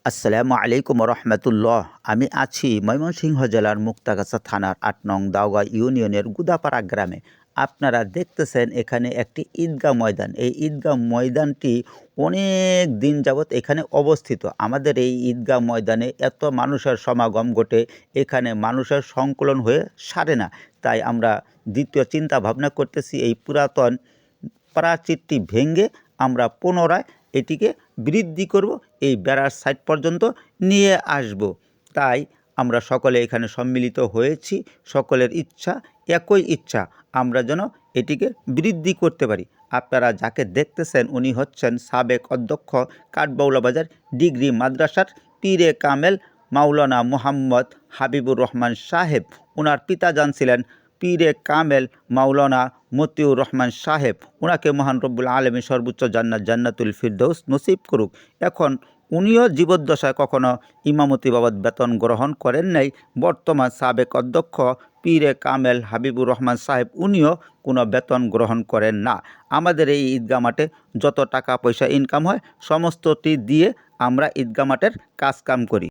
আসসালামু আলাইকুম রহমতুল্লাহ। আমি আছি ময়মনসিংহ জেলার মুক্তাগাছা থানার ৮ নং দাওগাঁ ইউনিয়নের গুদাপাড়া গ্রামে। আপনারা দেখতেছেন এখানে একটি ঈদগাহ ময়দান। এই ঈদগাহ ময়দানটি অনেক দিন যাবৎ এখানে অবস্থিত। আমাদের এই ঈদগাহ ময়দানে এত মানুষের সমাগম ঘটে, এখানে মানুষের সংকলন হয়ে সারে না। তাই আমরা দ্বিতীয় চিন্তা ভাবনা করতেছি, এই পুরাতন প্রাচীরটি ভেঙে আমরা পুনরায় এটিকে বৃদ্ধি করব, এই বেড়ার সাইড পর্যন্ত নিয়ে আসব। তাই আমরা সকলে এখানে সম্মিলিত হয়েছি। সকলের ইচ্ছা, একই ইচ্ছা, আমরা যেন এটিকে বৃদ্ধি করতে পারি। আপনারা যাকে দেখতেছেন উনি হচ্ছেন সাবেক অধ্যক্ষ কাঠবাউলা বাজার ডিগ্রি মাদ্রাসার পীরে কামেল মাওলানা মুহাম্মদ হাবিবুর রহমান সাহেব। ওনার পিতাজান ছিলেন পীরে কামেল মাওলানা মতিউর রহমান সাহেব। ওনাকে মহান রব্বুল আলমী সর্বোচ্চ জান্নাতুল ফিরদৌস নসিব করুক। এখন উনিও জীবদ্দশায় কখনো ইমামতি বাবদ বেতন গ্রহণ করেন নাই। বর্তমান সাবেক অধ্যক্ষ পীরে কামেল হাবিবুর রহমান সাহেব উনিও কোনো বেতন গ্রহণ করেন না। আমাদের এই ঈদগাহ মাঠে যত টাকা পয়সা ইনকাম হয় সমস্তটি দিয়ে আমরা ঈদগাহ মাঠের কাজকাম করি।